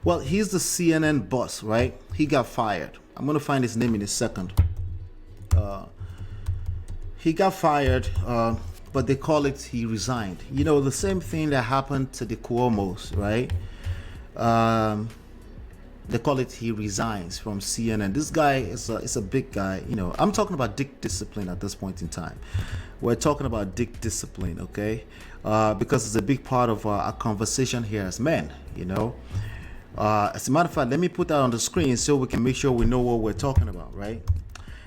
Well, he's the CNN boss, right? He got fired. I'm gonna find his name in a second. He got fired, but they call it he resigned. You know, the same thing that happened to the Cuomos, right? Um, they call it he resigns from CNN. This guy is a big guy. You know, I'm talking about dick discipline at this point in time. We're talking about dick discipline, okay? Because it's a big part of our conversation here as men. You know, as a matter of fact, let me put that on the screen so we can make sure we know what we're talking about, right?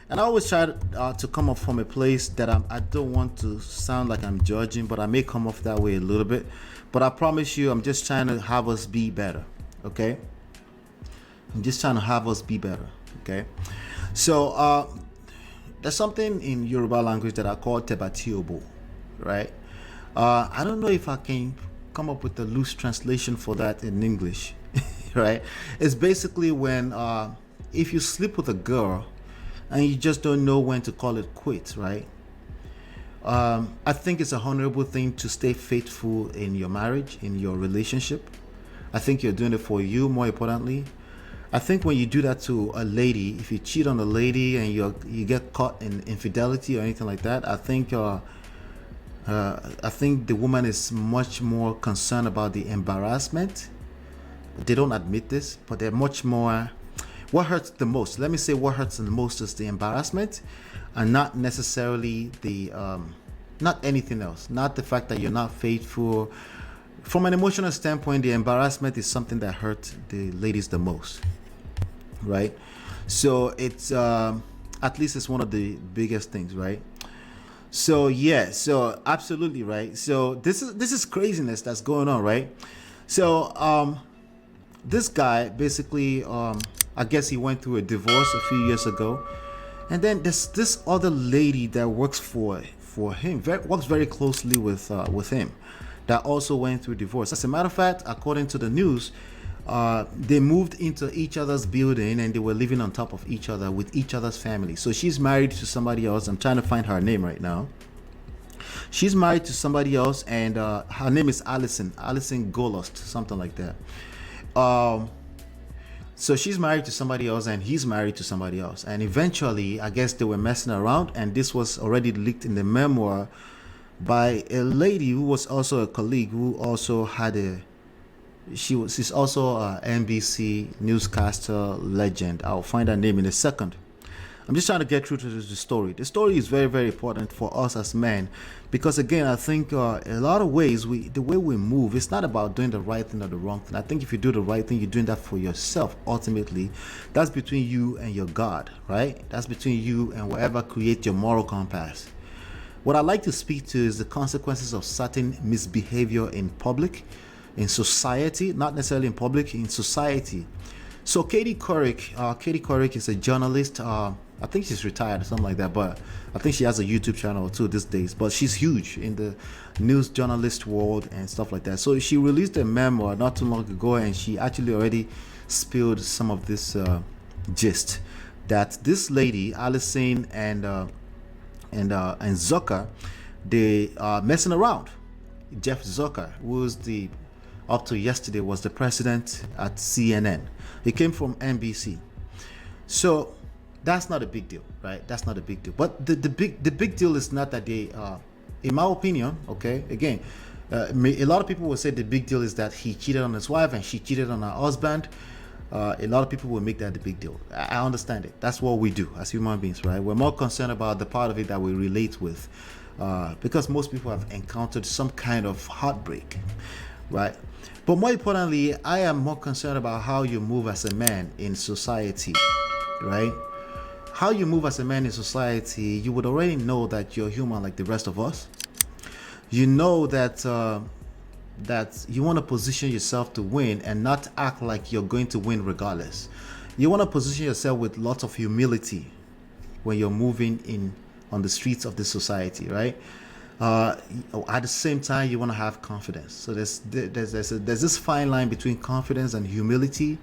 And I always try to come up from a place that I don't want to sound like I'm judging, but I may come off that way a little bit. But I promise you, I'm just trying to have us be better, okay? I'm just trying to have us be better, okay? So there's something in Yoruba language that I call tebatiobo, right? I don't know if I can come up with a loose translation for that in English, right? It's basically when if you sleep with a girl and you just don't know when to call it quits, right? I think it's a honorable thing to stay faithful in your marriage, in your relationship. I think you're doing it for you, more importantly. I think when you do that to a lady, if you cheat on a lady and you get caught in infidelity or anything like that, I think the woman is much more concerned about the embarrassment. They don't admit this, but they're much more. What hurts the most? Let me say what hurts the most is the embarrassment, and not necessarily the not anything else. Not the fact that you're not faithful. From an emotional standpoint, the embarrassment is something that hurts the ladies the most, right? So it's at least it's one of the biggest things, right? So yeah, so absolutely right. So this is craziness that's going on, right? So this guy basically I guess he went through a divorce a few years ago, and then there's this other lady that works for him, works very closely with him, that also went through divorce. As a matter of fact, according to the news, they moved into each other's building and they were living on top of each other with each other's family. So she's married to somebody else. I'm trying to find her name right now. She's married to somebody else, and her name is Allison Golost, something like that. So she's married to somebody else and he's married to somebody else. And eventually, I guess they were messing around, and this was already leaked in the memoir by a lady who was also a colleague, who also had she's also a NBC newscaster legend. I'll find her name in a second. I'm just trying to get through to the story. The story is very, very important for us as men, because again, I think in a lot of ways, the way we move, it's not about doing the right thing or the wrong thing. I think if you do the right thing, you're doing that for yourself. Ultimately, that's between you and your God, right? That's between you and whatever creates your moral compass. What I'd like to speak to is the consequences of certain misbehavior in public, in society, not necessarily in public, in society. So Katie Couric is a journalist. I think she's retired or something like that, but I think she has a YouTube channel too these days. But she's huge in the news journalist world and stuff like that. So she released a memoir not too long ago, and she actually already spilled some of this gist that this lady, Allison and Zucker, they are messing around. Jeff Zucker, who was up to yesterday was the president at CNN. He came from NBC. So that's not a big deal, right? That's not a big deal. But the big deal is not that they, in my opinion, okay, again, a lot of people will say the big deal is that he cheated on his wife and she cheated on her husband. A lot of people will make that the big deal. I understand it. That's what we do as human beings, right? We're more concerned about the part of it that we relate with, because most people have encountered some kind of heartbreak, right? But more importantly, I am more concerned about how you move as a man in society, right? How you move as a man in society, you would already know that you're human like the rest of us. You know that that you want to position yourself to win and not act like you're going to win regardless. You want to position yourself with lots of humility when you're moving in on the streets of this society, right? At the same time, you want to have confidence. So there's this fine line between confidence and humility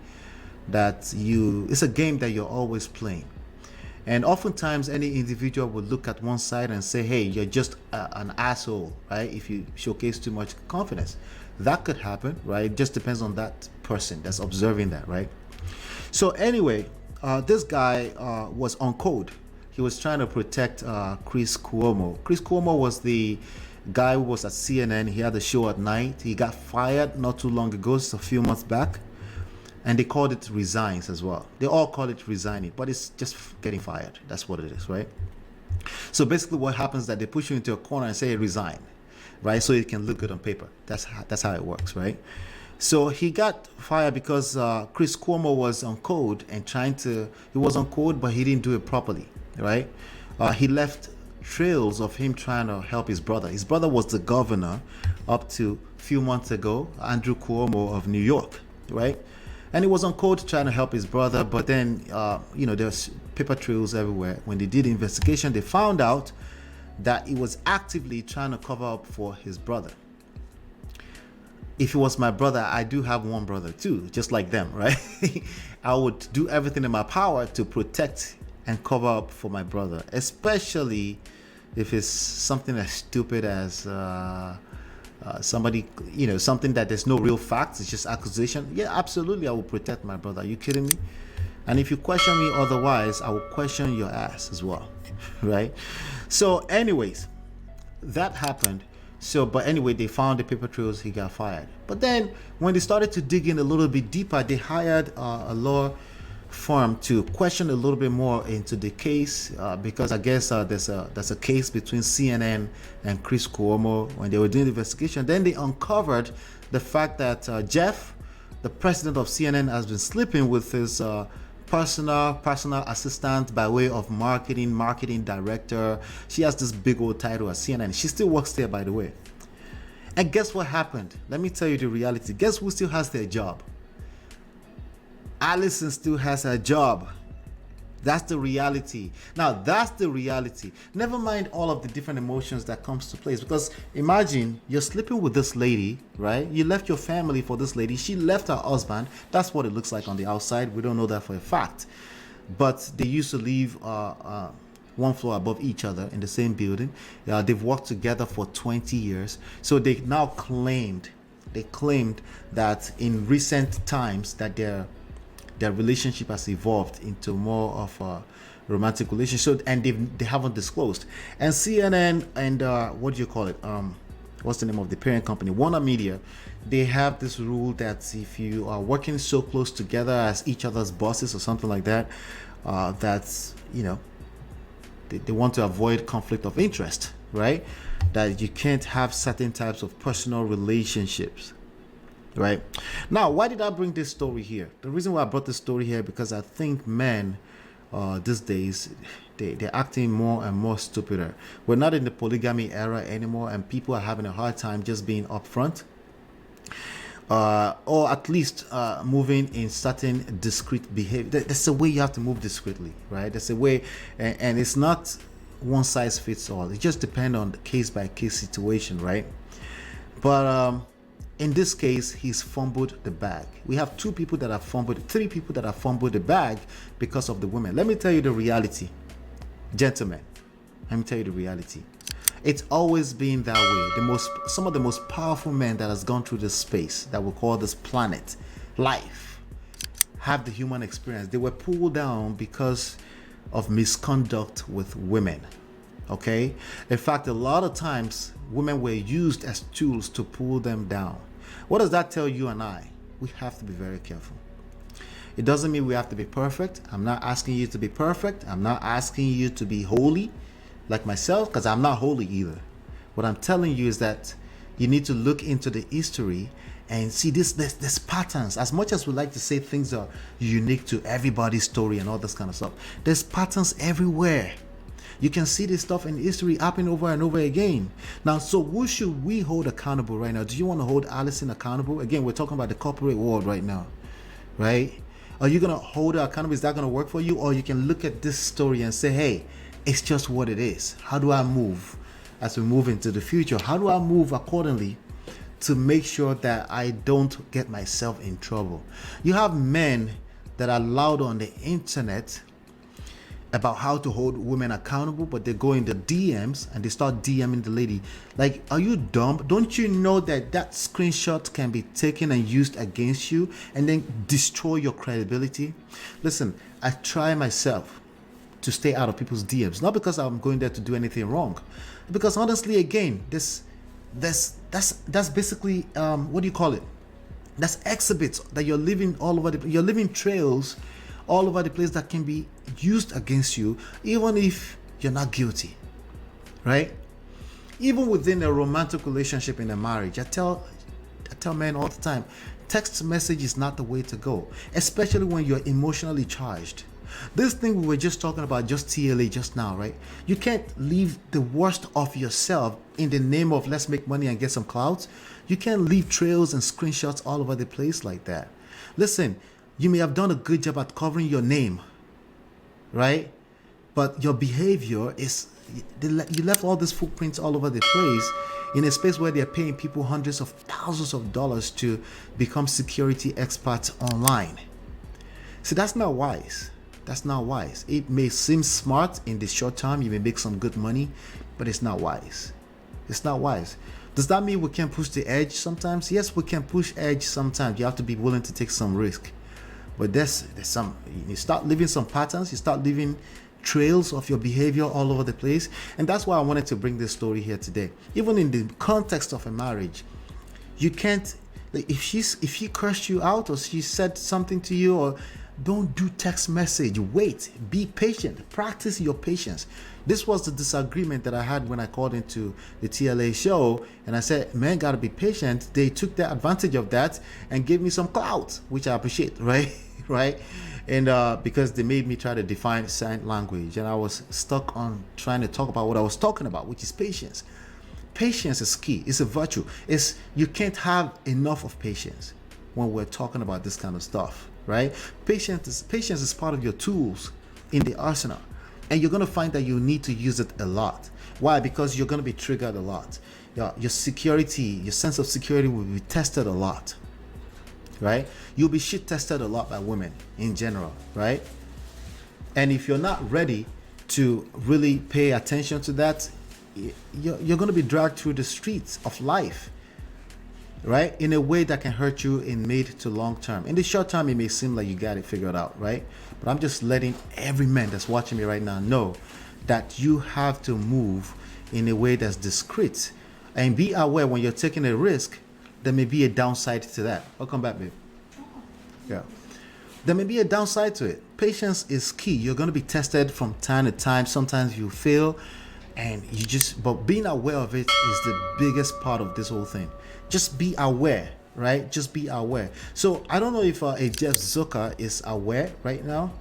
that it's a game that you're always playing. And oftentimes, any individual would look at one side and say, hey, you're just an asshole, right? If you showcase too much confidence. That could happen, right? It just depends on that person that's observing that, right? So anyway, this guy was on code. He was trying to protect Chris Cuomo. Chris Cuomo was the guy who was at CNN. He had a show at night. He got fired not too long ago, just a few months back. And they called it resigns as well. They all call it resigning, but it's just getting fired. That's what it is, right? So basically what happens is that they push you into a corner and say, hey, resign, right? So it can look good on paper. That's how it works, right? So he got fired because Chris Cuomo was on code and he was on code, but he didn't do it properly, right? He left trails of him trying to help his brother. His brother was the governor up to a few months ago, Andrew Cuomo of New York, right? And he was on code trying to help his brother, but then, there's paper trails everywhere. When they did the investigation, they found out that he was actively trying to cover up for his brother. If it was my brother, I do have one brother too, just like them, right? I would do everything in my power to protect and cover up for my brother, especially if it's something as stupid as somebody, something that there's no real facts, it's just accusation. Yeah, absolutely, I will protect my brother. Are you kidding me? And if you question me otherwise, I will question your ass as well, right? So anyways, that happened. But anyway, they found the paper trails, he got fired. But then when they started to dig in a little bit deeper, they hired a law firm to question a little bit more into the case because I guess there's a case between CNN and Chris Cuomo when they were doing the investigation. Then they uncovered the fact that Jeff, the president of CNN, has been sleeping with his personal assistant by way of marketing director. She has this big old title at CNN. She still works there, by the way. And guess what happened? Let me tell you the reality. Guess who still has their job? Allison still has her job. That's the reality. Now, that's the reality. Never mind all of the different emotions that comes to place. Because imagine you're sleeping with this lady, right? You left your family for this lady. She left her husband. That's what it looks like on the outside. We don't know that for a fact. But they used to live one floor above each other in the same building. They've worked together for 20 years. So they now claimed that in recent times that their relationship has evolved into more of a romantic relationship, and they haven't disclosed. And CNN and what do you call it? What's the name of the parent company? WarnerMedia. They have this rule that if you are working so close together as each other's bosses or something like that, that's they want to avoid conflict of interest, right? That you can't have certain types of personal relationships. Right now, why did I bring this story here? The reason why I brought this story here because I think men these days they're acting more and more stupider. We're not in the polygamy era anymore, and people are having a hard time just being upfront, or at least moving in certain discreet behavior. That's the way you have to move discreetly, right? That's the way, and it's not one size fits all. It just depends on the case by case situation, right? But in this case, he's fumbled the bag. We have three people that have fumbled the bag because of the women. Let me tell you the reality, gentlemen. Let me tell you the reality. It's always been that way. Some of the most powerful men that has gone through this space that we call this planet, life, have the human experience. They were pulled down because of misconduct with women. Okay? In fact, a lot of times women were used as tools to pull them down. What does that tell you and I? We have to be very careful. It doesn't mean we have to be perfect. I'm not asking you to be perfect. I'm not asking you to be holy like myself, because I'm not holy either. What I'm telling you is that you need to look into the history and see this patterns. As much as we like to say things are unique to everybody's story and all this kind of stuff, there's patterns everywhere. You can see this stuff in history happen over and over again. Now, so who should we hold accountable right now? Do you want to hold Allison accountable? Again, we're talking about the corporate world right now, right? Are you going to hold her accountable? Is that going to work for you? Or you can look at this story and say, hey, it's just what it is. How do I move as we move into the future? How do I move accordingly to make sure that I don't get myself in trouble? You have men that are loud on the internet about how to hold women accountable, but they go in the DMs and they start DMing the lady. Like, are you dumb? Don't you know that that screenshot can be taken and used against you and then destroy your credibility? Listen, I try myself to stay out of people's DMs, not because I'm going there to do anything wrong, because honestly, again, that's basically what do you call it? That's exhibits that you're living all over you're living trails all over the place that can be used against you, even if you're not guilty, right? Even within a romantic relationship in a marriage, I tell men all the time, text message is not the way to go, especially when you're emotionally charged. This thing we were just talking about, just TLA just now, right? You can't leave the worst of yourself in the name of let's make money and get some clout. You can't leave trails and screenshots all over the place like that. Listen, you may have done a good job at covering your name, right? But your behavior is, you left all these footprints all over the place in a space where they're paying people hundreds of thousands of dollars to become security experts online. See, that's not wise. That's not wise. It may seem smart in the short term. You may make some good money, but it's not wise. It's not wise. Does that mean we can push the edge sometimes? Yes, we can push edge sometimes. You have to be willing to take some risk. But there's some, you start leaving some patterns, you start leaving trails of your behavior all over the place. And that's why I wanted to bring this story here today. Even in the context of a marriage, you can't, like, if she cursed you out or she said something to you, or don't do text message. Wait, be patient, practice your patience. This was the disagreement that I had when I called into the TLA show and I said, man, gotta be patient. They took the advantage of that and gave me some clout, which I appreciate, right? Right? And because they made me try to define sign language, and I was stuck on trying to talk about what I was talking about, which is patience. Patience is key. It's a virtue. You can't have enough of patience when we're talking about this kind of stuff, right? Patience is part of your tools in the arsenal, and you're going to find that you need to use it a lot. Why? Because you're going to be triggered a lot. Your security, your sense of security will be tested a lot, right? You'll be shit tested a lot by women in general, right? And if you're not ready to really pay attention to that, you're going to be dragged through the streets of life, right? In a way that can hurt you in mid to long term. In the short term, it may seem like you got it figured out, right? But I'm just letting every man that's watching me right now know that you have to move in a way that's discreet, and be aware when you're taking a risk, there may be a downside to that. Welcome back, babe. Yeah. There may be a downside to it. Patience is key. You're going to be tested from time to time. Sometimes you fail, and but being aware of it is the biggest part of this whole thing. Just be aware, right? Just be aware. So I don't know if a Jeff Zucker is aware right now.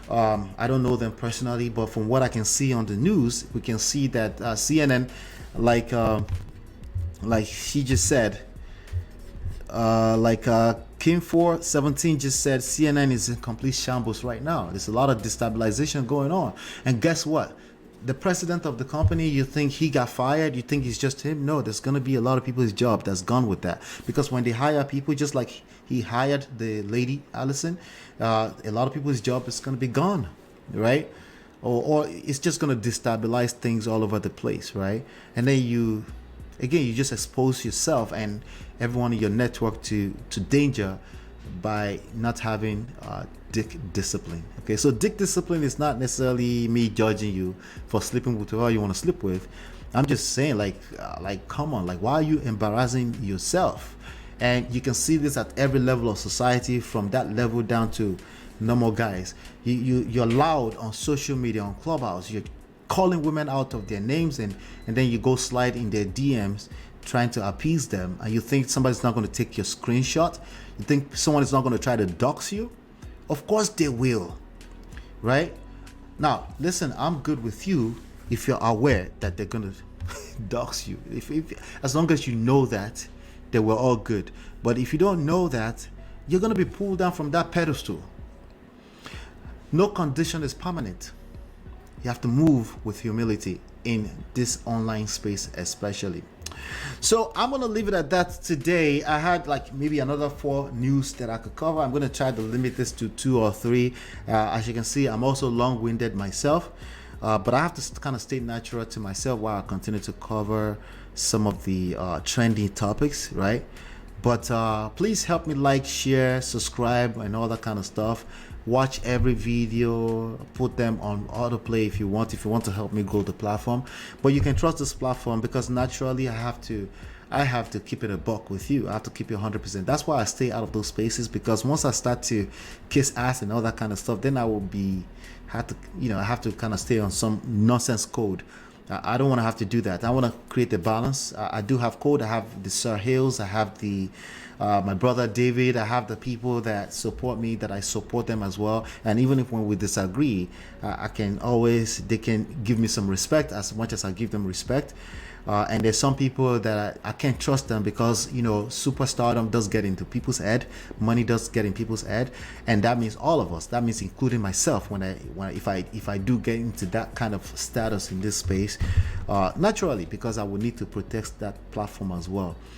I don't know them personally, but from what I can see on the news, we can see that CNN, like she just said, Kim 417 just said CNN is in complete shambles right now. There's a lot of destabilization going on. And guess what? The president of the company, you think he got fired? You think it's just him? No, there's going to be a lot of people's job that's gone with that. Because when they hire people, just like he hired the lady, Allison, a lot of people's job is going to be gone, right? Or it's just going to destabilize things all over the place, right? And then you just expose yourself and everyone in your network to danger by not having dick discipline. Okay, so dick discipline is not necessarily me judging you for sleeping with whoever you want to sleep with. I'm just saying, like come on, like, why are you embarrassing yourself? And you can see this at every level of society, from that level down to normal guys. You're loud on social media, on Clubhouse. You're calling women out of their names, and then you go slide in their DMs trying to appease them, and you think somebody's not going to take your screenshot? You think someone is not going to try to dox you? Of course they will, right? Now listen, I'm good with you if you're aware that they're going to dox you. If as long as you know that, then we're all good. But if you don't know that, you're going to be pulled down from that pedestal. No condition is permanent. You have to move with humility in this online space especially. So I'm gonna leave it at that today. I had like maybe another 4 news that I could cover. I'm gonna try to limit this to 2 or 3. As you can see, I'm also long-winded myself, but I have to kind of stay natural to myself while I continue to cover some of the trending topics, right? But please help me like, share, subscribe, and all that kind of stuff. Watch every video, put them on autoplay if you want. If you want to help me grow the platform, but you can trust this platform because naturally I have to keep it a buck with you. I have to keep it 100%. That's why I stay out of those spaces, because once I start to kiss ass and all that kind of stuff, then I will be I have to kind of stay on some nonsense code. I don't want to have to do that. I want to create a balance. I do have code. I have the Sir Hales. I have the my brother David. I have the people that support me, that I support them as well. And even if when we disagree, they can give me some respect as much as I give them respect. And there's some people that I can't trust them because superstardom does get into people's head, money does get in people's head, and that means all of us. That means including myself. If I do get into that kind of status in this space, naturally, because I will need to protect that platform as well.